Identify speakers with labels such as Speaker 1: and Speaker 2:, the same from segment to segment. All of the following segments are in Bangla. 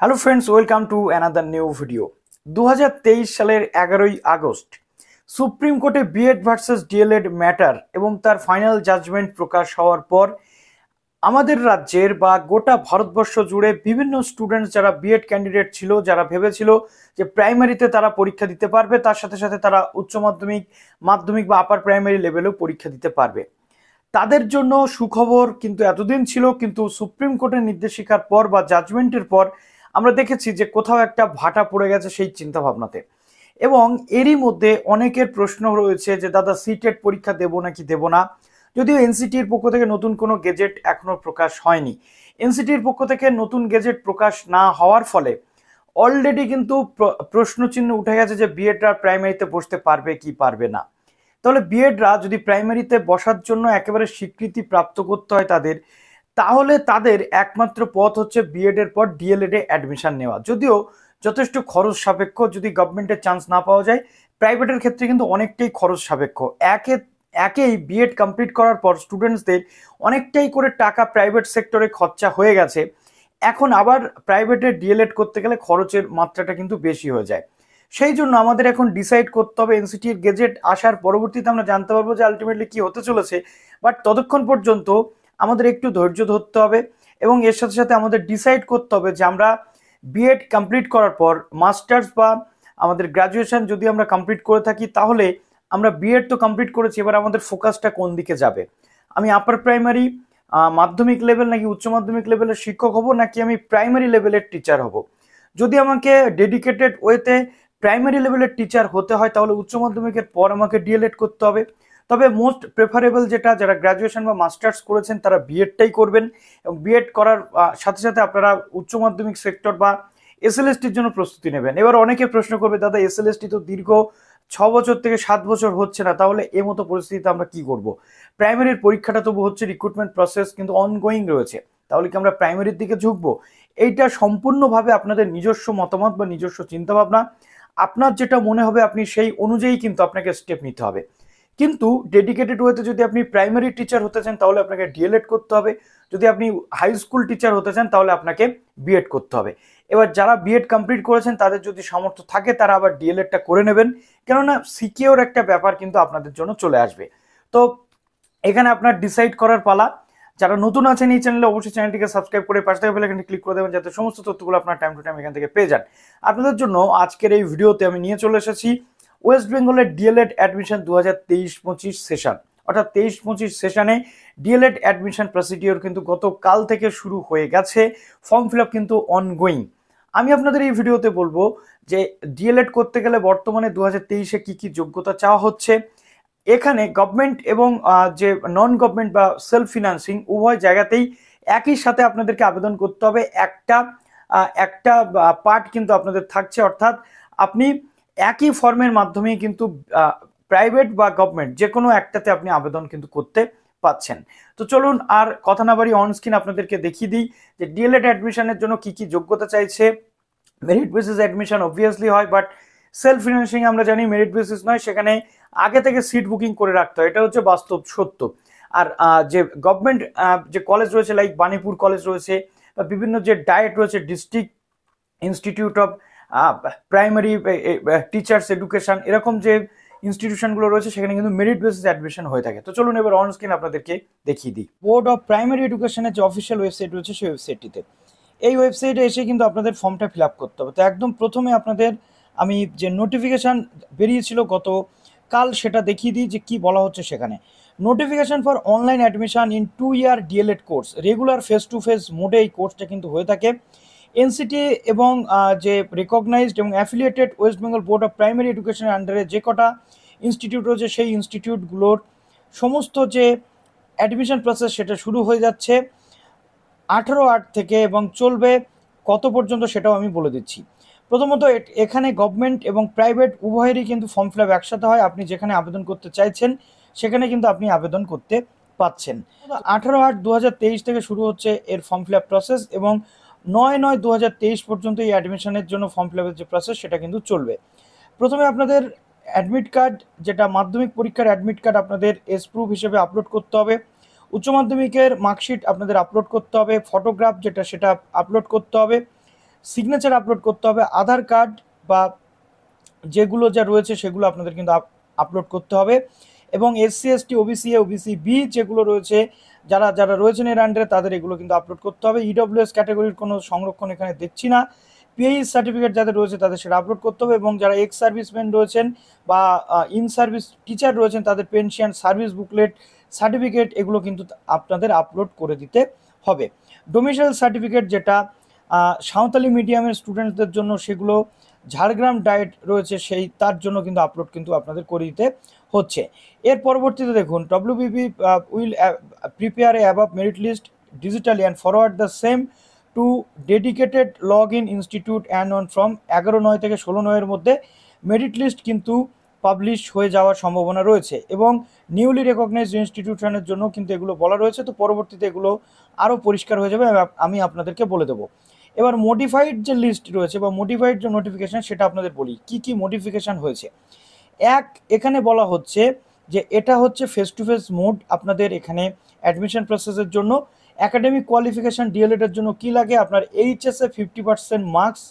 Speaker 1: Hello friends, welcome to another new video. 2023 সালের 11ই আগস্ট সুপ্রিম কোর্টে বিএড ভার্সেস ডিএলএড ম্যাটার এবং তার ফাইনাল জাজমেন্ট প্রকাশ হওয়ার পর আমাদের রাজ্যের বা গোটা ভারতবর্ষ জুড়ে বিভিন্ন স্টুডেন্টস যারা বিএড ক্যান্ডিডেট ছিল, যারা ভেবেছিল যে প্রাইমারিতে তারা পরীক্ষা দিতে পারবে, তার সাথে সাথে তারা উচ্চ মাধ্যমিক, মাধ্যমিক বা আপার প্রাইমারি লেভেলেও পরীক্ষা দিতে পারবে, তাদের জন্য সুখবর কিন্তু এতদিন ছিল। কিন্তু সুপ্রিম কোর্টের নির্দেশিকার পর বা জাজমেন্টের পর আমরা দেখেছি যে কোথাও একটা ভাটা পড়ে গেছে সেই চিন্তা ভাবনাতে। এবং এরই মধ্যে অনেকের প্রশ্ন রয়েছে যে দাদা সিটেট পরীক্ষা দেব নাকি দেব না। যদিও এনসিটির পক্ষ থেকে নতুন কোনো গেজেট এখনো প্রকাশ হয়নি, এনসিটির পক্ষ থেকে নতুন গেজেট প্রকাশ না হওয়ার ফলে অলরেডি কিন্তু প্রশ্নচিহ্ন উঠে গেছে যে বিএডরা প্রাইমারিতে বসতে পারবে কি পারবে না। তাহলে বিএডরা যদি প্রাইমারিতে বসার জন্য একেবারে স্বীকৃতি প্রাপ্ত করতে হয় তাদের, তাহলে তাদের একমাত্র পথ হচ্ছে বিএড এর পর ডিএলএড এ অ্যাডমিশন নেওয়া। যদিও যথেষ্ট খরচ সাপেক্ষ, যদি গভর্নমেন্টের চান্স না পাওয়া যায়, প্রাইভেটের ক্ষেত্রে কিন্তু অনেকটাই খরচ সাপেক্ষ। একেই বিএড কমপ্লিট করার পর স্টুডেন্টসদের অনেকটাই করে টাকা প্রাইভেট সেক্টরে খরচা হয়ে গেছে। এখন আবার প্রাইভেটে ডিএলএড করতে গেলে খরচের মাত্রাটা কিন্তু বেশি হয়ে যায়। সেই জন্য আমাদের এখন ডিসাইড করতে হবে, এনসিটির গেজেট আসার পরবর্তীতে আমরা জানতে পারবো যে আলটিমেটলি কি হতে চলেছে। বাট ততক্ষণ পর্যন্ত আমাদের একটু ধৈর্য ধরতে হবে এবং এর সাথে সাথে আমাদের ডিসাইড করতে হবে যে আমরা বিএড কমপ্লিট করার পর মাস্টার্স বা আমাদের গ্র্যাজুয়েশন যদি আমরা কমপ্লিট করে থাকি, তাহলে আমরা বিএড তো কমপ্লিট করেছি, এবার আমাদের ফোকাসটা কোন দিকে যাবে। আমি আপার প্রাইমারি মাধ্যমিক লেভেল নাকি উচ্চ মাধ্যমিক লেভেলের শিক্ষক হব, নাকি আমি প্রাইমারি লেভেলের টিচার হব। যদি আমাকে ডেডিকেটেড ওয়েতে প্রাইমারি লেভেলের টিচার হতে হয়, তাহলে উচ্চ মাধ্যমিকের পর আমাকে ডিএলএড করতে হবে। তবে মোস্ট প্রেফারেবল যেটা, যারা গ্র্যাজুয়েশন বা মাস্টার্স করেছেন তারা বিএডটাই করবেন, এবং বিএড করার সাথে সাথে আপনারা উচ্চ মাধ্যমিক সেক্টর বা এসএলএসটির জন্য প্রস্তুতি নেবেন। এবার অনেকে প্রশ্ন করবে, দাদা এসএলএসটি তো দীর্ঘ 6 বছর থেকে 7 বছর হচ্ছে না, তাহলে এই মতো পরিস্থিতিতে আমরা কি করব। প্রাইমারির পরীক্ষাটা তবু হচ্ছে, রিক্রুটমেন্ট প্রসেস কিন্তু অনগোয়িং রয়েছে, তাহলে কি আমরা প্রাইমারির দিকে ঝুঁকবো? এইটা সম্পূর্ণভাবে আপনাদের নিজস্ব মতামত বা নিজস্ব চিন্তাভাবনা। আপনার যেটা মনে হবে আপনি সেই অনুযায়ী কিন্তু আপনাকে স্টেপ নিতে হবে। কিন্তু ডেডিকেটেড ওয়েতে যদি আপনি প্রাইমারি টিচার হতে চান, তাহলে আপনাকে ডিএলএড করতে হবে। যদি আপনি হাই স্কুল টিচার হতে চান, তাহলে আপনাকে বিএড করতে হবে। এবার যারা বিএড কমপ্লিট করেছেন তাদের যদি সামর্থ্য থাকে, তারা আবার ডিএলএডটা করে নেবেন, কেননা সিকিউর একটা ব্যাপার কিন্তু আপনাদের জন্য চলে আসবে। তো এখানে আপনার ডিসাইড করার পালা। যারা নতুন আছেন এই চ্যানেলে, অবশ্যই চ্যানেলটিকে সাবস্ক্রাইব করে পাশে থাকা বেল আইকনটি ক্লিক করে দেবেন, যাতে সমস্ত তথ্যগুলো আপনার টাইম টু টাইম এখান থেকে পেয়ে যান। আপনাদের জন্য আজকের এই ভিডিওতে আমি নিয়ে চলে এসেছি ওয়েস্ট বেঙ্গলের ডিএলএড অ্যাডমিশন 2023-25 সেশন, অর্থাৎ 23-25 সেশনে ডিএলএড অ্যাডমিশন প্রসিডিওর কিন্তু গতকাল থেকে শুরু হয়ে গেছে, ফর্ম ফিল আপ কিন্তু অনগোয়িং। আমি আপনাদের এই ভিডিওতে বলবো যে ডিএলএড করতে গেলে বর্তমানে 2023-এ কি কি যোগ্যতা চাওয়া হচ্ছে। এখানে গভর্নমেন্ট এবং যে নন গভর্নমেন্ট বা সেলফ ফিনান্সিং উভয় জায়গাতেই একই সাথে আপনাদেরকে আবেদন করতে হবে। একটা পার্ট কিন্তু আপনাদের থাকছে, অর্থাৎ আপনি একই ফর্মের মাধ্যমে কিন্তু প্রাইভেট বা গভর্নমেন্ট যে কোনো একটাতে আপনি আবেদন কিন্তু করতে পাচ্ছেন। তো চলুন আর কথা না বাড়ি অন স্ক্রিন আপনাদেরকে দেখিয়ে দিই যে ডিএলএড অ্যাডমিশনের জন্য কি কি যোগ্যতা চাইছে। মেরিট বেসিস অ্যাডমিশন অবভিয়াসলি হয়, বাট সেলফ ফিনান্সিং আমরা জানি মেরিট বেসিস নয়, সেখানে আগে থেকে সিট বুকিং করে রাখতে হয়, এটা হচ্ছে বাস্তব সত্য। আর যে গভর্নমেন্ট যে কলেজ রয়েছে, লাইক বাণীপুর কলেজ রয়েছে, বা বিভিন্ন যে ডায়েট রয়েছে, district institute of primary teachers education, এরকম যে ইনস্টিটিউশনগুলো রয়েছে সেখানে কিন্তু মেরিট বেসিস অ্যাডমিশন হয়ে থাকে। তো চলুন এবার অন স্ক্রিন আপনাদেরকে দেখিয়ে দিই বোর্ড অফ প্রাইমারি এডুকেশনের যে অফিসিয়াল ওয়েবসাইট রয়েছে সেই ওয়েবসাইটটিতে। এই ওয়েবসাইটে এসে কিন্তু আপনাদের ফর্মটা ফিল আপ করতে হবে। তো একদম প্রথমে আপনাদের আমি যে নোটিফিকেশান বেরিয়েছিল গতকাল সেটা দেখিয়ে দিই যে কি বলা হচ্ছে সেখানে। Notification for online admission in 2-year D.El.Ed course, regular face to face মোডে এই কোর্সটা কিন্তু হয়ে থাকে। এনসিটি এবং যে রেকগনাইজড এবং affiliated West Bengal board of primary এডুকেশনের আন্ডারে যে কটা ইনস্টিটিউট রয়েছে সেই ইনস্টিটিউটগুলোর সমস্ত যে অ্যাডমিশন প্রসেস সেটা শুরু হয়ে যাচ্ছে 18/8 থেকে, এবং চলবে কত পর্যন্ত সেটাও আমি বলে দিচ্ছি। প্রথমত এখানে গভর্নমেন্ট এবং প্রাইভেট উভয়েরই কিন্তু ফর্ম ফিল আপ একসাথে হয়। আপনি যেখানে আবেদন করতে চাইছেন সেখানে কিন্তু আপনি আবেদন করতে পাচ্ছেন। 18/8/2023 থেকে শুরু হচ্ছে এর ফর্ম ফিল আপ প্রসেস, এবং 9/9/2023 পর্যন্ত এই অ্যাডমিশনের জন্য ফর্ম ফিল আপের যে প্রসেস সেটা কিন্তু চলবে। প্রথমে আপনাদের অ্যাডমিট কার্ড, যেটা মাধ্যমিক পরীক্ষার অ্যাডমিট কার্ড, আপনাদের এস প্রুফ হিসেবে আপলোড করতে হবে। উচ্চ মাধ্যমিকের মার্কশিট আপনাদের আপলোড করতে হবে। ফটোগ্রাফ যেটা সেটা আপলোড করতে হবে। সিগনেচার আপলোড করতে হবে, আধার কার্ড বা যেগুলো যা রয়েছে সেগুলো আপনাদের কিন্তু আপলোড করতে হবে। এবং SC ST OBC A OBC B যেগুলো রয়েছে, যারা যারা রয়েছেন এর আন্ডারে তাদের এগুলো কিন্তু আপলোড করতে হবে। ইডব্লিউএস ক্যাটাগরির কোনো সংরক্ষণ এখানে দেখছি না। পিএইচ সার্টিফিকেট যাদের রয়েছে তাদের সেটা আপলোড করতে হবে, এবং যারা এক্স সার্ভিসম্যান রয়েছেন বা ইন সার্ভিস টিচার রয়েছেন তাদের পেনশন, সার্ভিস বুকলেট, সার্টিফিকেট এগুলো কিন্তু আপনাদের আপলোড করে দিতে হবে। ডোমিসাইল সার্টিফিকেট যেটা সাঁওতালি মিডিয়ামের স্টুডেন্টদের জন্য, সেগুলো ঝাড়গ্রাম ডায়েট রয়েছে সেই তার জন্য কিন্তু আপলোড কিন্তু আপনাদের করে দিতে হচ্ছে। এর পরবর্তীতে দেখুন, WBP will prepare a above merit list digitally and forward the same to dedicated log in institute and on from 11/9 থেকে 16/9 মধ্যে মেরিট লিস্ট কিন্তু পাবলিশ হয়ে যাওয়ার সম্ভাবনা রয়েছে, এবং নিউলি রেকগনাইজড ইনস্টিটিউশনের জন্য কিন্তু এগুলো বলা রয়েছে। তো পরবর্তীতে এগুলো আরও পরিষ্কার হয়ে যাবে, আমি আপনাদেরকে বলে দেবো। এবার মডিফাইড যে লিস্ট রয়েছে বা মডিফাইড যে নোটিফিকেশান সেটা আপনাদের বলি কি কি মডিফিকেশান হয়েছে। এখানে বলা হচ্ছে যে এটা হচ্ছে ফেস টু ফেস মোড আপনাদের এখানে অ্যাডমিশন প্রসেসের জন্য। একাডেমিক কোয়ালিফিকেশান ডিএলএডের জন্য কি লাগে, আপনার এইচএসে 50% মার্কস,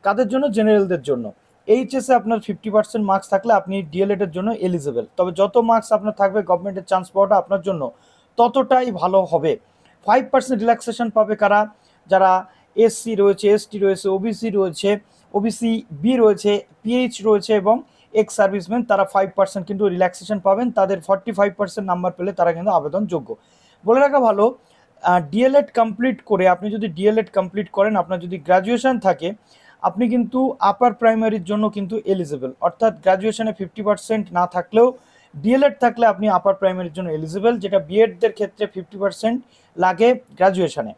Speaker 1: কাদের জন্য, জেনারেলদের জন্য। এইচএসে আপনার 50% মার্কস থাকলে আপনি ডিএলএডের জন্য এলিজিবল, তবে যত মার্কস আপনার থাকবে গভর্নমেন্টের চান্স পাওয়াটা আপনার জন্য ততটাই ভালো হবে। 5% রিল্যাক্সেশন পাবে কারা, যারা এসসি রয়েছে, এসটি রয়েছে, ওবিসি রয়েছে, ওবিসি বি রয়েছে, পিএইচ রয়েছে এবং এক্স সার্ভিসম্যান, তারা 5% কিন্তু রিল্যাক্সেশন পাবেন। তাদের 45% নাম্বার পেলে তারা কিন্তু আবেদনযোগ্য। বলে রাখা ভালো, ডিএলএড কমপ্লিট করে আপনি যদি ডিএলএড কমপ্লিট করেন, আপনার যদি গ্র্যাজুয়েশন থাকে, আপনি কিন্তু আপার প্রাইমারির জন্য কিন্তু এলিজিবল, অর্থাৎ গ্র্যাজুয়েশনে 50% না থাকলেও ডিএলএড থাকলে আপনি আপার প্রাইমারির জন্য এলিজিবল, যেটা বিএডদের ক্ষেত্রে 50% লাগে গ্র্যাজুয়েশনে।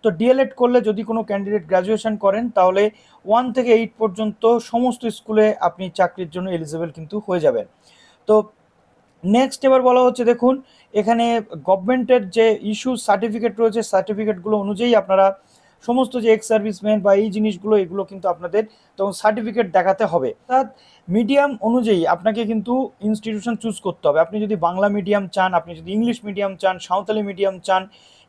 Speaker 1: তো ডিএলএড করলে যদি কোনো ক্যান্ডিডেট গ্র্যাজুয়েশন করেন তাহলে 1 থেকে 8 পর্যন্ত সমস্ত স্কুলে আপনি চাকরির জন্য এলিজিবল কিন্তু হয়ে যাবেন। তো নেক্সট এবার বলা হচ্ছে, দেখুন এখানে গভর্নমেন্টের যে ইস্যু সার্টিফিকেট রয়েছে, সার্টিফিকেটগুলো অনুযায়ী আপনারা সমস্ত যে এক্স সার্ভিসম্যান বা এই জিনিসগুলো এগুলো কিন্তু আপনাদের তখন সার্টিফিকেট দেখাতে হবে। অর্থাৎ মিডিয়াম অনুযায়ী আপনাকে কিন্তু ইনস্টিটিউশন চুজ করতে হবে। আপনি যদি বাংলা মিডিয়াম চান, আপনি যদি ইংলিশ মিডিয়াম চান, সাঁওতালি মিডিয়াম চান,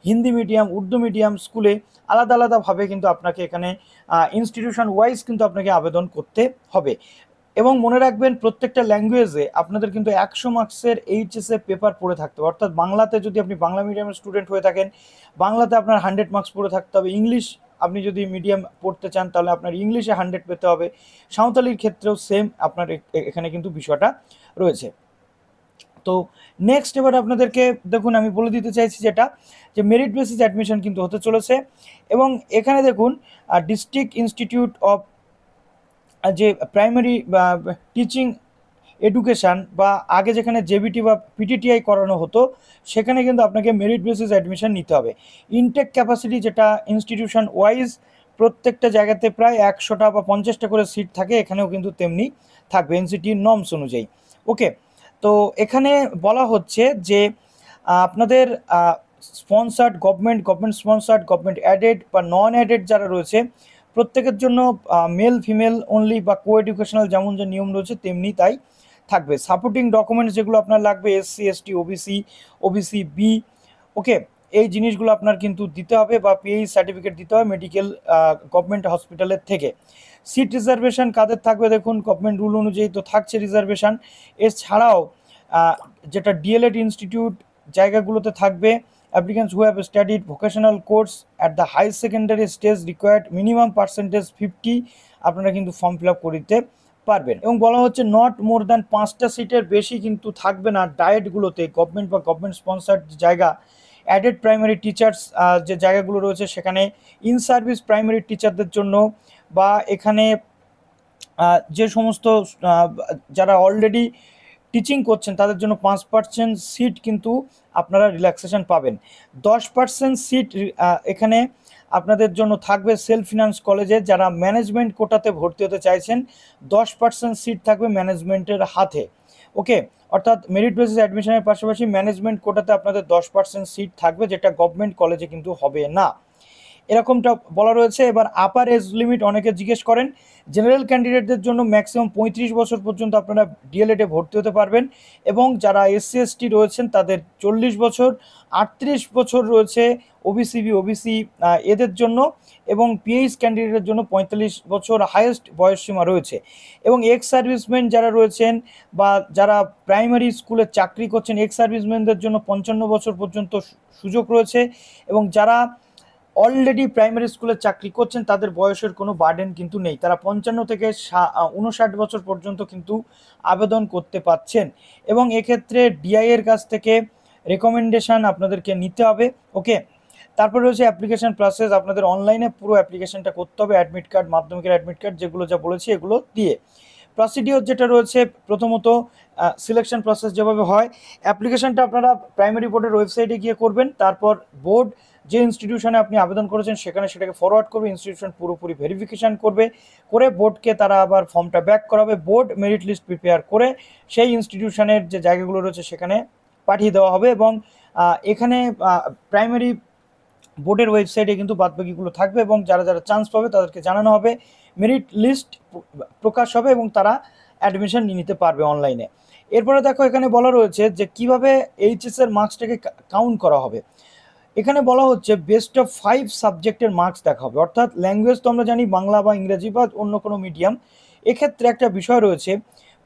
Speaker 1: হিন্দি মিডিয়াম, উর্দু মিডিয়াম, স্কুলে আলাদা আলাদাভাবে কিন্তু আপনাকে এখানে ইনস্টিটিউশন ওয়াইজ কিন্তু আপনাকে আবেদন করতে হবে। এবং মনে রাখবেন, প্রত্যেকটা ল্যাঙ্গুয়েজে আপনাদের কিন্তু 100 মার্কসের এইচএসএ পেপার পড়ে থাকতে হবে। অর্থাৎ বাংলাতে যদি আপনি বাংলা মিডিয়ামের স্টুডেন্ট হয়ে থাকেন, বাংলাতে আপনার 100 মার্কস পড়ে থাকতে হবে। ইংলিশ আপনি যদি মিডিয়াম পড়তে চান তাহলে আপনার ইংলিশে 100 পেতে হবে। সাঁওতালির ক্ষেত্রেও সেম আপনার এখানে কিন্তু বিষয়টা রয়েছে। তো নেক্সট এবার আপনাদেরকে দেখুন আমি বলে দিতে চাইছি যেটা, যে মেরিট বেসিস অ্যাডমিশন কিন্তু হতে চলেছে। এবং এখানে দেখুন ডিস্ট্রিক্ট ইনস্টিটিউট অফ যে প্রাইমারি টিচিং এডুকেশান বা আগে যেখানে জেবিটি বা পিটিটিআই করানো হতো, সেখানে কিন্তু আপনাকে মেরিট বেসিস অ্যাডমিশন নিতে হবে। ইনটেক ক্যাপাসিটি যেটা ইনস্টিটিউশন ওয়াইজ প্রত্যেকটা জায়গাতে প্রায় 100টা বা 50টা করে সিট থাকে, এখানেও কিন্তু তেমনি থাকবে এনসিটি নর্মস অনুযায়ী। ওকে, তো এখানে বলা হচ্ছে যে আপনাদের sponsored government sponsored, government added বা নন অ্যাডেড যারা রয়েছে প্রত্যেকের জন্য মেল ফিমেল অনলি বা কো এডুকেশনাল যেমন যে নিয়ম রয়েছে তেমনি তাই থাকবে। সাপোর্টিং ডকুমেন্টস যেগুলো আপনার লাগবে, SC ST OBC OBC B, okay, এই জিনিসগুলো আপনার কিন্তু দিতে হবে, বা পিএইচ সার্টিফিকেট দিতে হবে মেডিকেল গভর্নমেন্ট হসপিটালের থেকে। সিট রিজার্ভেশন কাদের থাকবে, দেখুন গভর্নমেন্ট রুল অনুযায়ী তো থাকছে রিজার্ভেশন। এছাড়াও যেটা ডিএলএড ইনস্টিটিউট জায়গাগুলোতে থাকবে, applicants who have studied vocational course at the high secondary stage required minimum percentage 50 আপনারা কিন্তু ফর্ম ফিল আপ করে দিতে পারবেন। এবং বলা হচ্ছে নট মোর দ্যান 5টা সিটের বেশি কিন্তু থাকবে না ডায়েটগুলোতে, গভর্নমেন্ট বা গভর্নমেন্ট স্পন্সার্ড জায়গা। অ্যাডেড প্রাইমারি টিচার্স যে জায়গাগুলো রয়েছে সেখানে ইন সার্ভিস প্রাইমারি টিচারদের জন্য, বা এখানে যে সমস্ত যারা অলরেডি টিচিং করছেন তাদের জন্য 5% সিট কিন্তু আপনারা রিল্যাক্সেশন পাবেন। 10% সিট এখানে আপনাদের জন্য থাকবে সেলফ ফিনান্স কলেজে, যারা ম্যানেজমেন্ট কোটাতে ভর্তি হতে চাইছেন 10% সিট থাকবে ম্যানেজমেন্টের হাতে। ওকে, অর্থাৎ মেরিট বেসিস অ্যাডমিশনের পাশাপাশি ম্যানেজমেন্ট কোটাতে আপনাদের 10% সিট থাকবে, যেটা গভর্নমেন্ট কলেজে কিন্তু হবে না, এরকমটা বলা রয়েছে। এবার আপার এজ লিমিট অনেকে জিজ্ঞেস করেন, জেনারেল ক্যান্ডিডেটদের জন্য ম্যাক্সিমাম 35 বছর পর্যন্ত আপনারা ডিএলএডে ভর্তি হতে পারবেন, এবং যারা এসসি এসটি রয়েছেন তাদের 40 বছর, 38 বছর রয়েছে ওবিসিবি, ওবিসি এদের জন্য এবং পিএইচ ক্যান্ডিডেটের জন্য 45 বছর হাইয়েস্ট বয়সসীমা রয়েছে। এবং এক্স সার্ভিসম্যান যারা রয়েছেন বা যারা প্রাইমারি স্কুলে চাকরি করছেন, এক্স সার্ভিসম্যানদের জন্য 55 বছর পর্যন্ত সুযোগ রয়েছে। এবং যারা অলরেডি প্রাইমারি স্কুলে চাকরি করছেন তাদের বয়সের কোনো বার্ডেন কিন্তু নেই, তারা 55 থেকে 59 বছর পর্যন্ত কিন্তু আবেদন করতে পারছেন। এবং এক্ষেত্রে ডিআই এর কাছ থেকে রেকমেন্ডেশন আপনাদেরকে নিতে হবে। ওকে, তারপরে রয়েছে অ্যাপ্লিকেশন প্রসেস, আপনাদের অনলাইনে পুরো অ্যাপ্লিকেশনটা করতে হবে, অ্যাডমিট কার্ড, মাধ্যমিকের অ্যাডমিট কার্ড, যেগুলো যা বলেছি এগুলো দিয়ে। প্রসিডিওর যেটা রয়েছে, প্রথমত সিলেকশন প্রসেস যেভাবে হয়, অ্যাপ্লিকেশনটা আপনারা প্রাইমারি বোর্ডের ওয়েবসাইটে গিয়ে করবেন। তারপর বোর্ড যে ইনস্টিটিউশনে আপনি আবেদন করেছেন সেখানে সেটাকে ফরওয়ার্ড করবে, ইনস্টিটিউশন পুরোপুরি ভেরিফিকেশান করবে, করে বোর্ডকে তারা আবার ফর্মটা ব্যাক করাবে, বোর্ড মেরিট লিস্ট প্রিপেয়ার করে সেই ইনস্টিটিউশনের যে জায়গাগুলো রয়েছে সেখানে পাঠিয়ে দেওয়া হবে। এবং এখানে প্রাইমারি বোর্ডের ওয়েবসাইটে কিন্তু বাদবাকিগুলো থাকবে এবং যারা যারা চান্স পাবে তাদেরকে জানানো হবে, মেরিট লিস্ট প্রকাশ হবে এবং তারা অ্যাডমিশন নিয়ে নিতে পারবে অনলাইনে। এরপরে দেখো এখানে বলা রয়েছে যে কিভাবে এইচএসের মার্কসটাকে কাউন্ট করা হবে। এখানে বলা হচ্ছে বেস্ট অফ 5 সাবজেক্টের মার্কস দেখা হবে, অর্থাৎ ল্যাঙ্গুয়েজ তো আমরা জানি বাংলা বা ইংরেজি বা অন্য কোনো মিডিয়াম। এক্ষেত্রে একটা বিষয় রয়েছে,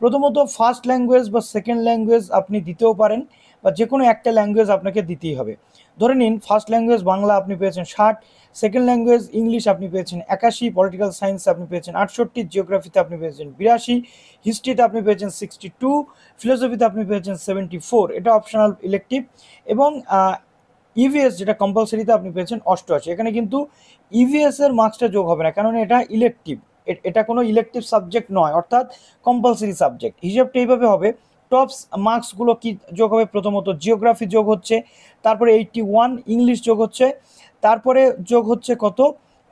Speaker 1: প্রথমত ফার্স্ট ল্যাঙ্গুয়েজ বা সেকেন্ড ল্যাঙ্গুয়েজ আপনি দিতেও পারেন বা যে কোনো একটা ল্যাঙ্গুয়েজ আপনাকে দিতেই হবে। ধরে নিন ফার্স্ট ল্যাঙ্গুয়েজ বাংলা আপনি পেয়েছেন 60, সেকেন্ড ল্যাঙ্গুয়েজ ইংলিশ আপনি পেয়েছেন 81, পলিটিক্যাল সায়েন্স আপনি পেয়েছেন 68, জিওগ্রাফিতে আপনি পেয়েছেন 82, হিস্ট্রিতে আপনি পেয়েছেন 62, ফিলোসফিতে আপনি পেয়েছেন 74, এটা অপশনাল ইলেকটিভ। এবং ইভিএস যেটা কম্পালসারিতে আপনি পেয়েছেন 88। এখানে কিন্তু ইভিএস এর মার্কসটা যোগ হবে না, কারণ এটা ইলেকটিভ, এটা কোনো ইলেকটিভ সাবজেক্ট নয়, অর্থাৎ কম্পালসারি সাবজেক্ট। হিসাবটা এইভাবে হবে, টপস মার্কসগুলো কি যোগ হবে, প্রথমত জিওগ্রাফি যোগ হচ্ছে, তারপরে 81, ইংলিশ যোগ হচ্ছে, তারপরে যোগ হচ্ছে কত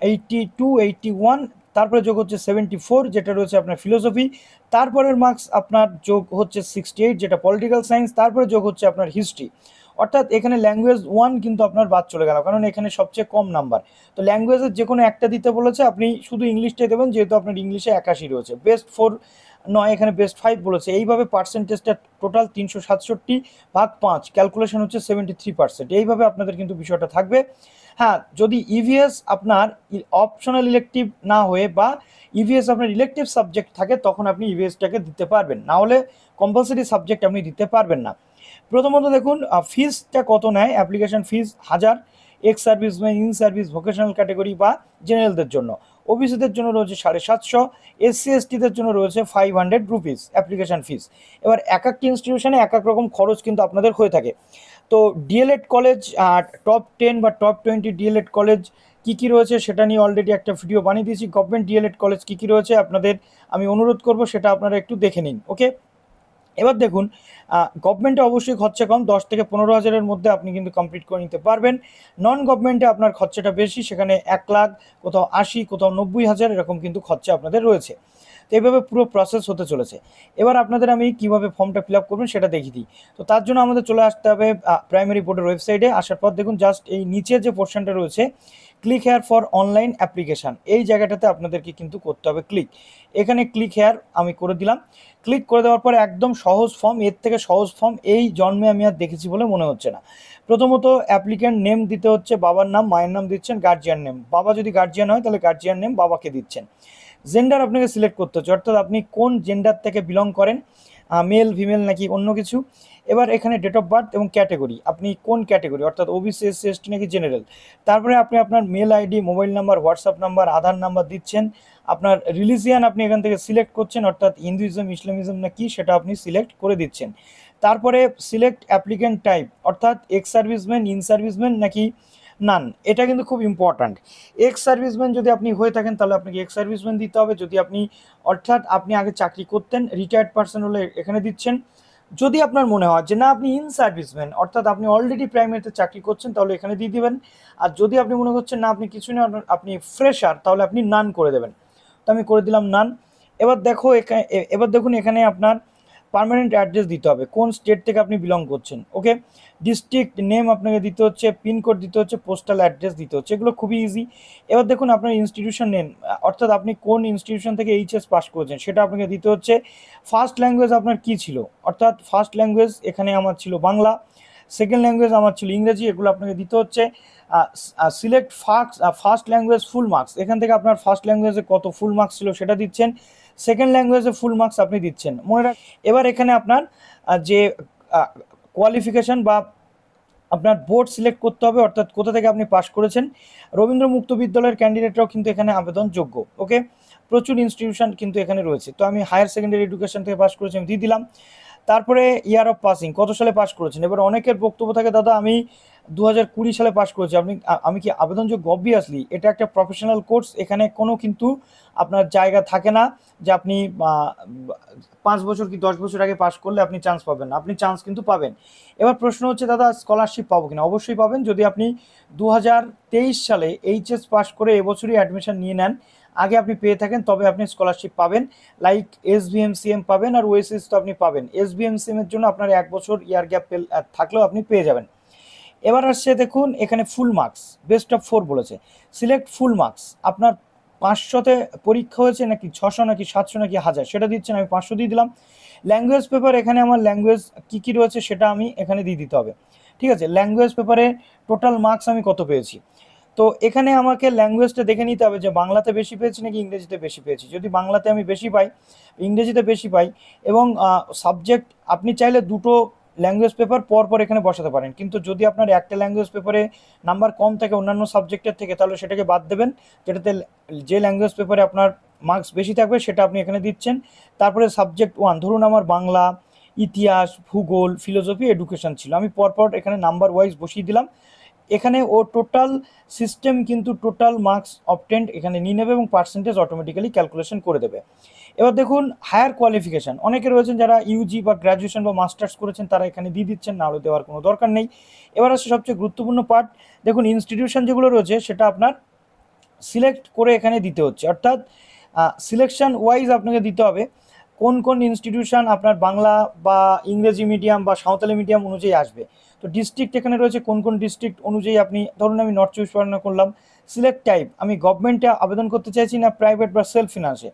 Speaker 1: 82, 81, তারপরে যোগ হচ্ছে 74 যেটা রয়েছে আপনার ফিলোসফি, তারপরের মার্কস আপনার যোগ হচ্ছে 68 যেটা পলিটিক্যাল সায়েন্স, তারপরে যোগ হচ্ছে আপনার হিস্ট্রি। অর্থাৎ এখানে ল্যাঙ্গুয়েজ 1 কিন্তু আপনার বাদ চলে গেল, কারণ এখানে সবচেয়ে কম নাম্বার। তো ল্যাঙ্গুয়েজের যে কোনো একটা দিতে বলেছে, আপনি শুধু ইংলিশটাই দেবেন, যেহেতু আপনার ইংলিশে 81 রয়েছে। বেস্ট 4 নয়, এখানে বেস্ট 5 বলেছে। এইভাবে পার্সেন্টেজটা টোটাল 367/5, ক্যালকুলেশন হচ্ছে 73%। এইভাবে আপনাদের কিন্তু বিষয়টা থাকবে। হ্যাঁ, যদি ইভিএস আপনার অপশনাল ইলেকটিভ না হয়ে বা ইভিএস আপনার ইলেকটিভ সাবজেক্ট থাকে তখন আপনি ইভিএসটাকে দিতে পারবেন, না হলে কম্পালসারি সাবজেক্ট আপনি দিতে পারবেন না। প্রথমত দেখুন ফিসটা কত নেয়, application fees 1000, ex serviceman, in service, vocational category বা জেনারেলদের জন্য। ওবিসিদের জন্য রয়েছে 750, এসসি এসটিদের জন্য রয়েছে 500 রুপিস অ্যাপ্লিকেশন ফিস। এবার এক একটা ইনস্টিটিউশনে এক এক রকম খরচ কিন্তু আপনাদের হয়ে থাকে। তো ডিএলএড কলেজ টপ 10 বা টপ 20 ডিএলএড কলেজ কী কী রয়েছে সেটা নিয়ে অলরেডি একটা ভিডিও বানিয়ে দিয়েছি। গভর্নমেন্ট ডিএলএড কলেজ কী কী রয়েছে আপনাদের আমি অনুরোধ করব সেটা আপনারা একটু দেখে নিন। ওকে, এবার দেখুন গভর্নমেন্টে অবশ্যই খরচা কম, 10 থেকে 15,000-এর মধ্যে আপনি কিন্তু কমপ্লিট করে নিতে পারবেন। নন গভর্নমেন্টে আপনার খরচাটা বেশি, সেখানে 1 লাখ, কোথাও 80, কোথাও 90,000 এরকম কিন্তু খরচা আপনাদের রয়েছে। তো এইভাবে পুরো প্রসেস হতে চলেছে। এবার আপনাদের আমি কিভাবে ফর্মটা ফিল আপ করবেন সেটা দেখিয়ে দিই। তো তার জন্য আমাদের চলে আসতে হবে প্রাইমারি বোর্ডের ওয়েবসাইটে। আসার পর দেখুন জাস্ট এই নিচের যে পোর্শনটা রয়েছে click here for online application, এই জায়গাটাতে আপনাদেরকে কিন্তু করতে হবে ক্লিক। এখানে ক্লিক হেয়ার আমি করে দিলাম। ক্লিক করে দেওয়ার পরে একদম সহজ ফর্ম, এর থেকে সহজ ফর্ম এই জন্মে আমি আর দেখেছি বলে মনে হচ্ছে না। প্রথমত অ্যাপ্লিক্যান্ট নেম দিতে হচ্ছে, বাবার নাম, মায়ের নাম দিচ্ছেন, গার্জিয়ান নেম, বাবা যদি গার্জিয়ান হয় তাহলে গার্জিয়ান নেম বাবাকে দিচ্ছেন। জেন্ডার আপনাকে সিলেক্ট করতে হচ্ছে, অর্থাৎ আপনি কোন জেন্ডার থেকে বিলং করেন, মেল, ফিমেল নাকি অন্য কিছু। এবার এখানে ডেট অফ বার্থ এবং ক্যাটেগরি, আপনি কোন ক্যাটেগরি, অর্থাৎ ওবিসি, এসসি, এসটি নাকি জেনারেল। তারপরে আপনি আপনার mail ID, mobile number, WhatsApp number, Aadhaar number দিচ্ছেন। আপনার রিলিজিয়ান আপনি এখান থেকে সিলেক্ট করছেন, অর্থাৎ হিন্দুইজম, ইসলামিজম না কি সেটা আপনি সিলেক্ট করে দিচ্ছেন। তারপরে সিলেক্ট অ্যাপ্লিক্যান্ট টাইপ, অর্থাৎ এক্স সার্ভিসম্যান, ইন সার্ভিসম্যান নাকি নান, এটা কিন্তু খুব ইম্পর্ট্যান্ট। এক্স সার্ভিসম্যান যদি আপনি হয়ে থাকেন তাহলে আপনাকে এক্স সার্ভিসম্যান দিতে হবে। যদি আপনি অর্থাৎ আপনি আগে চাকরি করতেন, রিটায়ার্ড পারসন হলে এখানে দিচ্ছেন। যদি আপনার মনে হয় যে না আপনি ইন সার্ভিসম্যান, অর্থাৎ আপনি অলরেডি প্রাইমারিতে চাকরি করছেন, তাহলে এখানে দিয়ে দিবেন। আর যদি আপনি মনে করছেন না আপনি কিছু না, আপনি ফ্রেশার, তাহলে আপনি নান করে দেবেন। তো আমি করে দিলাম নান। এবার দেখুন এখানে আপনার পার্মানেন্ট অ্যাড্রেস দিতে হবে, কোন স্টেট থেকে আপনি বিলং করছেন। ওকে, ডিস্ট্রিক্ট নেম আপনাকে দিতে হচ্ছে, পিনকোড দিতে হচ্ছে, পোস্টাল অ্যাড্রেস দিতে হচ্ছে, এগুলো খুবই ইজি। এবার দেখুন আপনার ইনস্টিটিউশন নেম, অর্থাৎ আপনি কোন ইনস্টিটিউশন থেকে এইচএস পাস করেছেন সেটা আপনাকে দিতে হচ্ছে। ফার্স্ট ল্যাঙ্গুয়েজ আপনার কী ছিল, অর্থাৎ ফার্স্ট ল্যাঙ্গুয়েজ এখানে আমার ছিল বাংলা। সেকেন্ড ল্যাঙ্গুয়েজ আমার ছিল ইংরেজি, এগুলো আপনাকে দিতে হচ্ছে। Select first language full marks, এখান থেকে আপনার ফার্স্ট ল্যাঙ্গুয়েজে কত ফুল মার্কস ছিল সেটা দিচ্ছেন, সেকেন্ড ল্যাঙ্গুয়েজে ফুল মার্কস আপনি দিচ্ছেন, মনে রাখ। এবার এখানে আপনার যে কোয়ালিফিকেশান বা আপনার বোর্ড সিলেক্ট করতে হবে, অর্থাৎ কোথা থেকে আপনি পাস করেছেন। রবীন্দ্র মুক্ত বিদ্যালয়ের ক্যান্ডিডেটরাও কিন্তু এখানে আবেদনযোগ্য। ওকে, প্রচুর ইনস্টিটিউশন কিন্তু এখানে রয়েছে। তো আমি হায়ার সেকেন্ডারি এডুকেশন থেকে পাস করেছি, আমি দিয়ে দিলাম। তারপরে ইয়ার অফ পাসিং, কত সালে পাস করেছেন। এবার অনেকের বক্তব্য থাকে, দাদা আমি 2020 সালে পাস করেছি, আমি কি আবেদনযোগ্য? অবভিয়াসলি এটা একটা প্রফেশনাল কোর্স, এখানে কোনো কিন্তু আপনার জায়গা থাকে না যে আপনি 5 বছর কি 10 বছর আগে পাস করলে আপনি চান্স পাবেন না, আপনি চান্স কিন্তু পাবেন। এবার প্রশ্ন হচ্ছে, দাদা স্কলারশিপ পাবো কিনা? অবশ্যই পাবেন, যদি আপনি 2023 সালে এইচএস পাস করে এবছরই অ্যাডমিশন নিয়ে নেন, আগে আপনি পেয়ে থাকেন, তবে আপনি স্কলারশিপ পাবেন। লাইক SBMCM পাবেন, আর ওএসএস তো আপনি পাবেন। SBMCM এর জন্য আপনার 1 বছর ইয়ার গ্যাপ থাকলেও আপনি পেয়ে যাবেন। এবার আসছে দেখুন, এখানে ফুল মার্কস বেস্ট অফ 4 বলেছে। সিলেক্ট ফুল মার্কস, আপনার 500তে পরীক্ষা হয়েছে নাকি 600 নাকি 700 নাকি 1000 সেটা দিচ্ছেন, আমি 500 দিয়ে দিলাম। ল্যাঙ্গুয়েজ পেপার, এখানে আমার ল্যাঙ্গুয়েজ কী কী রয়েছে সেটা আমি এখানে দিয়ে দিতে হবে। ঠিক আছে, ল্যাঙ্গুয়েজ পেপারে টোটাল মার্কস আমি কত পেয়েছি। তো এখানে আমাকে ল্যাঙ্গুয়েজটা দেখে নিতে হবে যে বাংলাতে বেশি পেয়েছি নাকি ইংরেজিতে বেশি পেয়েছি। যদি বাংলাতে আমি বেশি পাই, ইংরেজিতে বেশি পাই, এবং সাবজেক্ট আপনি চাইলে দুটো ল্যাঙ্গুয়েজ পেপার পর এখানে বসাতে পারেন, কিন্তু যদি আপনার একটা ল্যাঙ্গুয়েজ পেপারে নাম্বার কম থাকে অন্যান্য সাবজেক্টের থেকে, তাহলে সেটাকে বাদ দেবেন, যেটাতে যে ল্যাঙ্গুয়েজ পেপারে আপনার মার্কস বেশি থাকবে সেটা আপনি এখানে দিচ্ছেন। তারপরে সাবজেক্ট 1, ধরুন আমার বাংলা, ইতিহাস, ভূগোল, ফিলোসফি, এডুকেশন ছিল, আমি পরপর এখানে নাম্বার ওয়াইজ বসিয়ে দিলাম। এখানে ও টোটাল সিস্টেম কিন্তু টোটাল মার্কস অবটেন্ড এখানে নিয়ে নেবে এবং পার্সেন্টেজ অটোমেটিক্যালি ক্যালকুলেশন করে দেবে। এবার দেখুন হায়ার কোয়ালিফিকেশান, অনেকে রয়েছেন যারা ইউজি বা গ্র্যাজুয়েশন বা মাস্টার্স করেছেন, তারা এখানে দিয়ে দিচ্ছেন, না হলে দেওয়ার কোনো দরকার নেই। এবার আসছে সবচেয়ে গুরুত্বপূর্ণ পার্ট, দেখুন ইনস্টিটিউশন যেগুলো রয়েছে সেটা আপনার সিলেক্ট করে এখানে দিতে হচ্ছে, অর্থাৎ সিলেকশন ওয়াইজ আপনাকে দিতে হবে কোন কোন ইনস্টিটিউশন আপনার বাংলা বা ইংরেজি মিডিয়াম বা সাঁওতালি মিডিয়াম অনুযায়ী আসবে। তো ডিস্ট্রিক্ট এখানে রয়েছে, কোন কোন ডিস্ট্রিক্ট অনুযায়ী আপনি, ধরুন আমি নর্থ চব্বিশ পরগনা করলাম। সিলেক্ট টাইপ, আমি গভর্নমেন্টে আবেদন করতে চাইছি না প্রাইভেট বা সেলফ ফিনান্সে।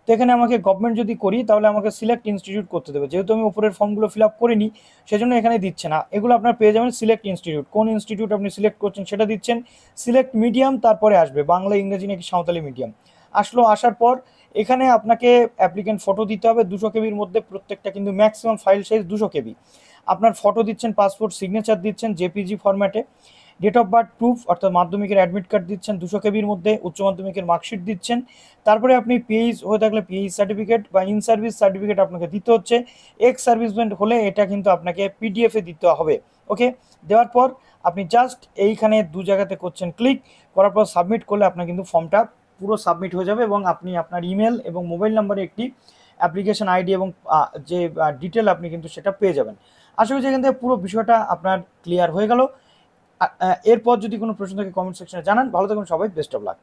Speaker 1: তো এখানে আমাকে গভর্নমেন্ট যদি করি তাহলে আমাকে সিলেক্ট ইনস্টিটিউট করতে দেবে, যেহেতু আমি উপরের ফর্মগুলো ফিল আপ করিনি সেজন্য এখানে দিচ্ছে না। এগুলো আপনার পেয়ে যাবেন সিলেক্ট ইনস্টিটিউট, কোন ইনস্টিটিউট আপনি সিলেক্ট করছেন সেটা দিচ্ছেন। সিলেক্ট মিডিয়াম, তারপরে আসবে বাংলা, ইংরেজি নাকি সাঁওতালি মিডিয়াম। আসার পর এখানে আপনাকে অ্যাপ্লিকেন্ট ফটো দিতে হবে 200 কেবির মধ্যে, প্রত্যেকটা কিন্তু ম্যাক্সিমাম ফাইল সাইজ 200 কেবি। আপনার ফটো দিচ্ছেন, পাসপোর্ট সিগনেচার দিচ্ছেন জেপিজি ফরম্যাটে, ডেট অফ বার্থ প্রুফ অর্থাৎ মাধ্যমিকের অ্যাডমিট কার্ড দিচ্ছেন 200 কেবির মধ্যে, উচ্চ মাধ্যমিকের মার্কশিট দিচ্ছেন। তারপরে আপনি পিএইচ হয়ে থাকলে পিএইচ সার্টিফিকেট বা ইন সার্ভিস সার্টিফিকেট আপনাকে দিতে হচ্ছে। এক্স সার্ভিসমেন্ট হলে এটা কিন্তু আপনাকে পিডিএফে দিতে হবে। ওকে, দেওয়ার পর আপনি জাস্ট এইখানে 2 জায়গাতে করছেন ক্লিক, করার পর সাবমিট করলে আপনার কিন্তু ফর্মটা পুরো সাবমিট হয়ে যাবে এবং আপনি আপনার ইমেল এবং মোবাইল নাম্বারে একটি অ্যাপ্লিকেশন আইডি এবং যে ডিটেল আপনি কিন্তু সেটা পেয়ে যাবেন। আশা করছি এখান থেকে পুরো বিষয়টা আপনার ক্লিয়ার হয়ে গেল। এরপর যদি কোনো প্রশ্ন থাকে কমেন্ট সেকশনে জানান। ভালো থাকুন সবাই, বেস্ট অফ লাক।